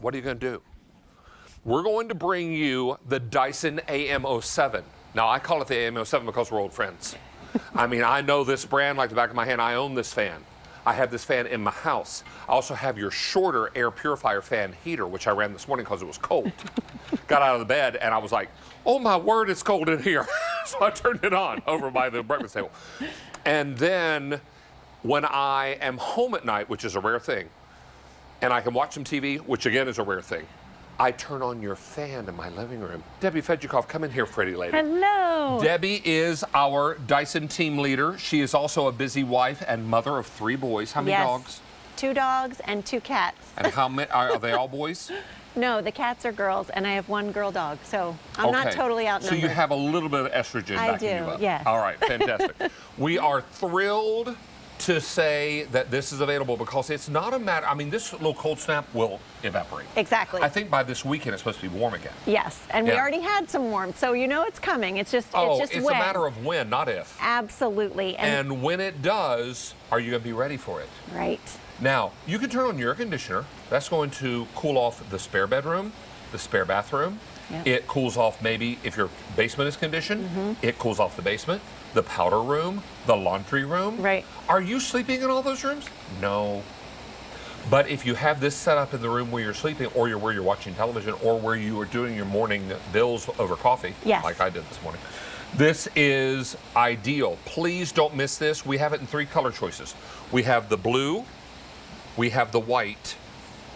what are you going to do? We're going to bring you the Dyson AM07. Now, I call it the AM07 because we're old friends. I mean, I know this brand like the back of my hand. I own this fan. I have this fan in my house. I also have your shorter air purifier fan heater, which I ran this morning because it was cold. Got out of the bed and I was like, oh my word, it's cold in here. So I turned it on over by the breakfast table. And then when I am home at night, which is a rare thing, and I can watch some TV, which again is a rare thing, I turn on your fan in my living room. Debbie Fedjikov, come in here, pretty lady. Hello. Debbie is our Dyson team leader. She is also a busy wife and mother of 3 boys. How many dogs? 2 dogs and 2 cats. And how many, are they all boys? No, the cats are girls, and I have 1 girl dog, so I'm not totally outnumbered. So you have a little bit of estrogen backing you up. Yes. All right, fantastic. We are thrilled to say that this is available because it's not a matter, I mean, this little cold snap will evaporate. Exactly. I think by this weekend it's supposed to be warm again. Yes, and we already had some warmth, so you know it's coming. It's just, it's a matter of when, not if. Absolutely. And when it does, are you going to be ready for it? Right. Now, you can turn on your air conditioner. That's going to cool off the spare bedroom, the spare bathroom. Yep. It cools off maybe if your basement is conditioned, it cools off the basement, the powder room, the laundry room. Right. Are you sleeping in all those rooms? No. But if you have this set up in the room where you're sleeping or where you're watching television or where you are doing your morning bills over coffee, like I did this morning, this is ideal. Please don't miss this. We have it in 3 color choices. We have the blue, we have the white,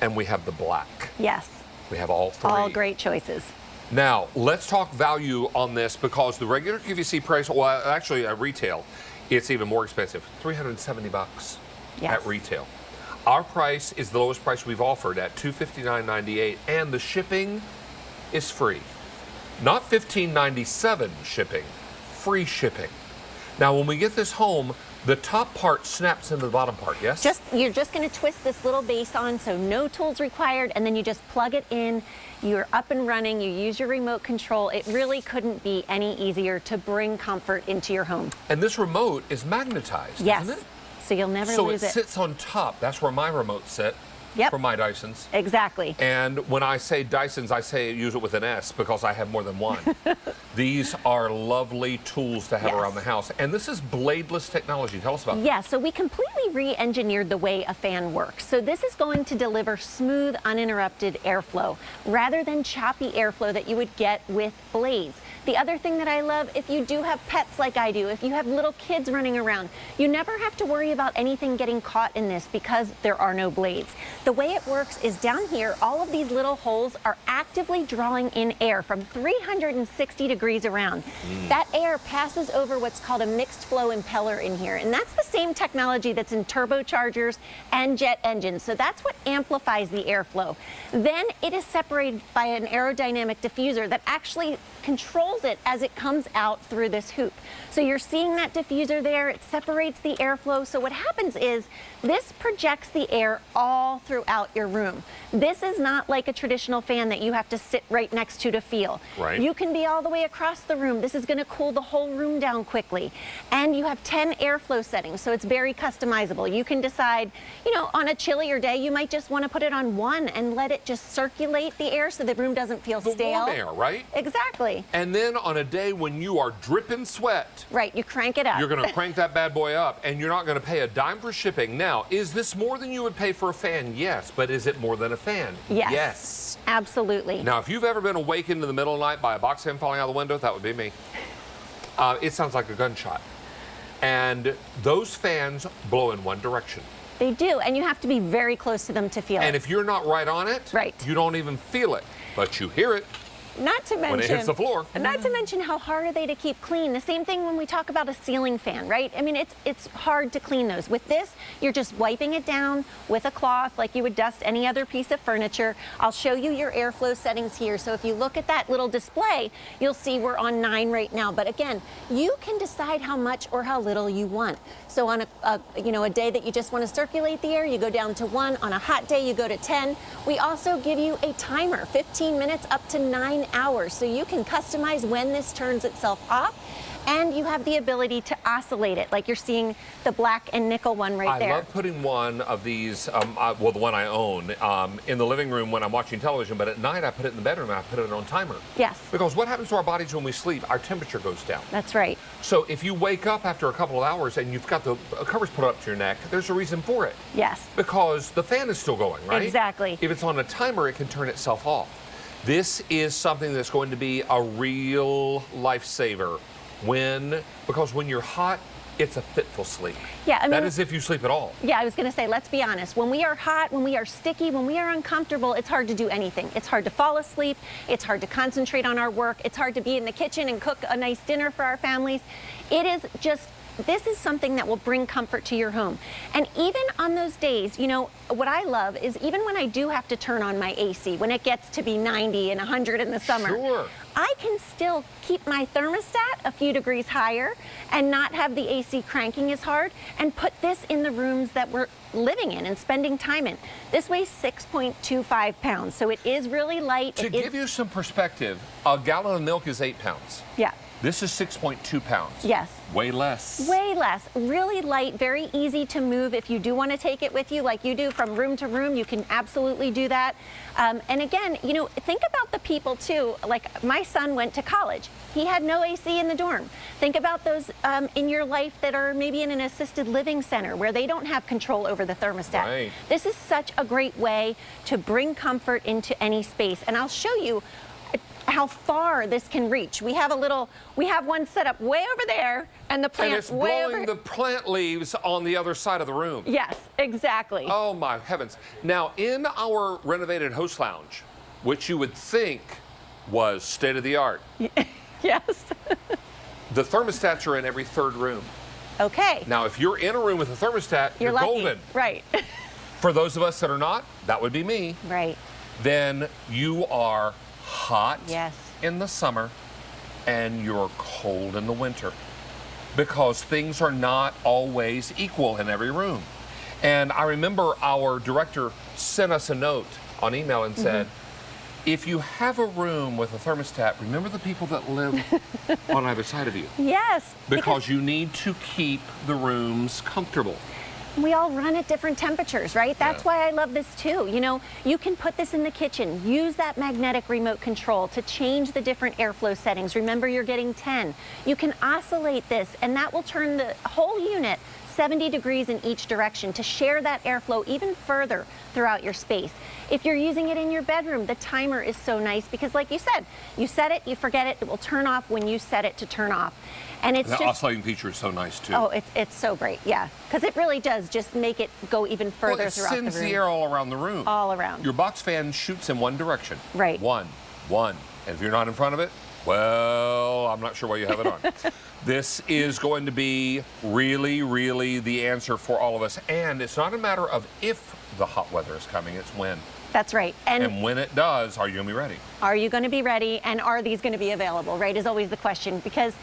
and we have the black. Yes. We have all 3. All great choices. Now, let's talk value on this because the regular QVC price, well, actually at retail, it's even more expensive, $370 at retail. Our price is the lowest price we've offered at $259.98, and the shipping is free. Not $15.97 shipping, free shipping. Now, when we get this home, the top part snaps into the bottom part, yes? You're just going to twist this little base on, so no tools required, and then you just plug it in. You're up and running. You use your remote control. It really couldn't be any easier to bring comfort into your home. And this remote is magnetized, isn't it? So you'll never lose it. So it sits on top. That's where my remotes sit. Yep. For my Dysons. Exactly. And when I say Dysons, I say use it with an S because I have more than one. These are lovely tools to have around the house. And this is bladeless technology. Tell us about that. Yeah, so we completely re-engineered the way a fan works. So this is going to deliver smooth, uninterrupted airflow rather than choppy airflow that you would get with blades. The other thing that I love, if you do have pets like I do, if you have little kids running around, you never have to worry about anything getting caught in this because there are no blades. The way it works is down here, all of these little holes are actively drawing in air from 360 degrees around. That air passes over what's called a mixed flow impeller in here, and that's the same technology that's in turbochargers and jet engines. So that's what amplifies the airflow. Then it is separated by an aerodynamic diffuser that actually controls it as it comes out through this hoop. So you're seeing that diffuser there, it separates the airflow. So what happens is this projects the air all throughout your room. This is not like a traditional fan that you have to sit right next to feel. Right. You can be all the way across the room. This is going to cool the whole room down quickly. And you have 10 airflow settings, so it's very customizable. You can decide, you know, on a chillier day, you might just want to put it on 1 and let it just circulate the air so the room doesn't feel stale. The warm air, right? Exactly. And then on a day when you are dripping sweat, right, you crank it up. You're going to crank that bad boy up, and you're not going to pay a dime for shipping. Now, is this more than you would pay for a fan? Yes. But is it more than a fan? Yes. Yes. Absolutely. Now, if you've ever been awakened in the middle of the night by a box fan falling out the window, that would be me. It sounds like a gunshot. And those fans blow in one direction. They do, and you have to be very close to them to feel it. And if you're not right on it, you don't even feel it, but you hear it. Not to mention, when it hits the floor. Not to mention how hard are they to keep clean. The same thing when we talk about a ceiling fan, right? I mean, it's hard to clean those. With this, you're just wiping it down with a cloth like you would dust any other piece of furniture. I'll show you your airflow settings here. So if you look at that little display, you'll see we're on 9 right now. But again, you can decide how much or how little you want. So on a day that you just want to circulate the air, you go down to 1. On a hot day, you go to 10. We also give you a timer, 15 minutes up to 9 hours. So you can customize when this turns itself off. And you have the ability to oscillate it, like you're seeing the black and nickel one right there. I love putting one of these, well, the one I own, in the living room when I'm watching television, but at night I put it in the bedroom and I put it on timer. Yes. Because what happens to our bodies when we sleep? Our temperature goes down. That's right. So if you wake up after a couple of hours and you've got the covers put up to your neck, there's a reason for it. Yes. Because the fan is still going, right? Exactly. If it's on a timer, it can turn itself off. This is something that's going to be a real lifesaver because when you're hot, it's a fitful sleep. Yeah, I mean, that is if you sleep at all. Yeah, I was going to say, let's be honest. When we are hot, when we are sticky, when we are uncomfortable, it's hard to do anything. It's hard to fall asleep. It's hard to concentrate on our work. It's hard to be in the kitchen and cook a nice dinner for our families. It is just, this is something that will bring comfort to your home. And even on those days, you know, what I love is even when I do have to turn on my AC, when it gets to be 90 and 100 in the summer, sure, I can still keep my thermostat a few degrees higher and not have the AC cranking as hard, and put this in the rooms that we're living in and spending time in. This weighs 6.25 pounds, so it is really light. To give you some perspective, a gallon of milk is 8 pounds. Yeah. This is 6.2 pounds. Yes. Way less. Way less. Really light, very easy to move. If you do want to take it with you like you do from room to room, you can absolutely do that. And again, you know, think about the people too. Like my son went to college. He had no AC in the dorm. Think about those in your life that are maybe in an assisted living center where they don't have control over the thermostat. Right. This is such a great way to bring comfort into any space. And I'll show you how far this can reach. We have one set up way over there, and the plant and it's way blowing over. the plant leaves on the other side of the room. Yes, exactly. Oh my heavens. Now in our renovated host lounge, which you would think was state of the art. Yes. The thermostats are in every third room. Okay. Now if you're in a room with a thermostat, you're lucky. golden. Right. For those of us that are not, that would be me. Right. Then you are hot Yes. in the summer and you're cold in the winter, because things are not always equal in every room. And I remember our director sent us a note on email and said, if you have a room with a thermostat, remember the people that live on either side of you. Yes. Because you need to keep the rooms comfortable. We all run at different temperatures, right? That's why I love this too. You know, you can put this in the kitchen, use that magnetic remote control to change the different airflow settings. Remember, you're getting 10. You can oscillate this, and that will turn the whole unit 70 degrees in each direction to share that airflow even further throughout your space. If you're using it in your bedroom, the timer is so nice because, like you said, you set it, you forget it, it will turn off when you set it to turn off. And it's The oscillating feature is so nice too. Oh, it's so great, yeah. Because it really does just make it go even further throughout the room. It sends the air all around the room. All around. Your box fan shoots in one direction. Right. One. And if you're not in front of it, well, I'm not sure why you have it on. This is going to be really, really the answer for all of us. And it's not a matter of if the hot weather is coming, it's when. That's right. And when it does, are you going to be ready? Are you going to be ready, and are these going to be available, right, is always the question, because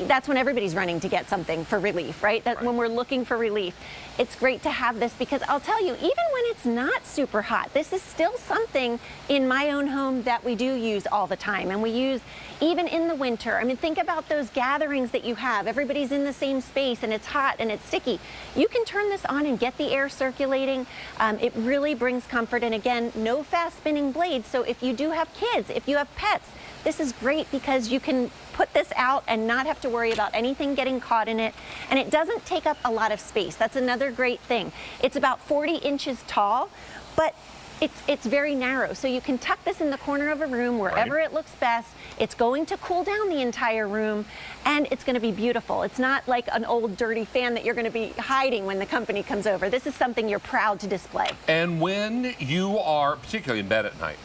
that's when everybody's running to get something for relief, right? When we're looking for relief, it's great to have this, because I'll tell you, even when it's not super hot, this is still something in my own home that we do use all the time, and we use even in the winter. I mean, think about those gatherings that you have. Everybody's in the same space, and it's hot and it's sticky. You can turn this on and get the air circulating. It really brings comfort, and again, no fast spinning blades, so if you do have kids, if you have pets, this is great because you can put this out and not have to worry about anything getting caught in it. And it doesn't take up a lot of space. That's another great thing. It's about 40 inches tall, but it's very narrow. So you can tuck this in the corner of a room wherever it looks best. It's going to cool down the entire room, and it's going to be beautiful. It's not like an old dirty fan that you're going to be hiding when the company comes over. This is something you're proud to display. And when you are, particularly in bed at night,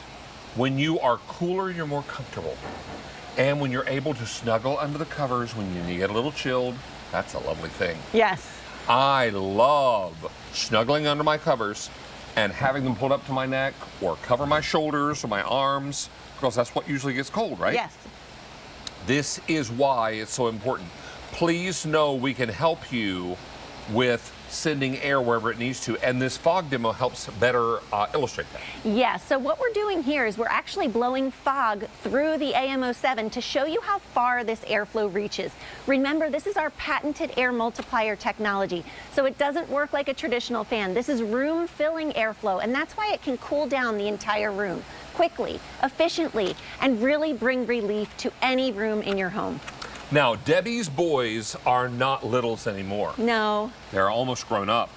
when you are cooler, you're more comfortable. And when you're able to snuggle under the covers when you get a little chilled, that's a lovely thing. Yes. I love snuggling under my covers and having them pulled up to my neck or cover my shoulders or my arms, because that's what usually gets cold, right? Yes. This is why it's so important. Please know we can help you with sending air wherever it needs to. And this fog demo helps better illustrate that. Yeah, so what we're doing here is we're actually blowing fog through the AM07 to show you how far this airflow reaches. Remember, this is our patented air multiplier technology, so it doesn't work like a traditional fan. This is room-filling airflow, and that's why it can cool down the entire room quickly, efficiently, and really bring relief to any room in your home. Now, Debbie's boys are not littles anymore. No. They're almost grown up.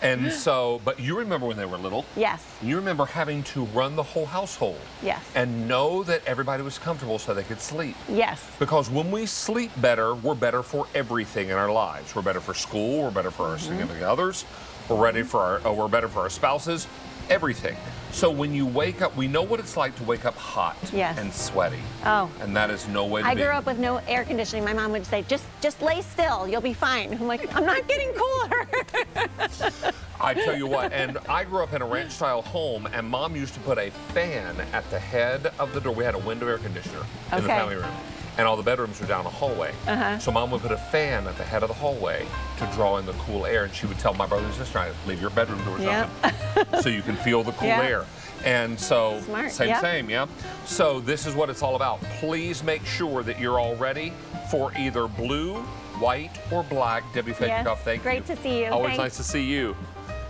And so, but you remember when they were little? Yes. You remember having to run the whole household. Yes. And know that everybody was comfortable so they could sleep. Yes. Because when we sleep better, we're better for everything in our lives. We're better for school, we're better for our significant others, we're better for our spouses, everything. So when you wake up, we know what it's like to wake up hot and sweaty. Oh. And that is no way to be. I grew up with no air conditioning. My mom would say, just lay still, you'll be fine. I'm like, I'm not getting cooler. I tell you what, and I grew up in a ranch-style home, and Mom used to put a fan at the head of the door. We had a window air conditioner in the family room, and all the bedrooms were down the hallway. So Mom would put a fan at the head of the hallway to draw in the cool air, and she would tell my brother and sister, leave your bedroom doors open so you can feel the cool air. And so, same, yeah. So this is what it's all about. Please make sure that you're all ready for either blue, white, or black. Debbie Fedikoff, thank you. Great to see you. Always nice to see you.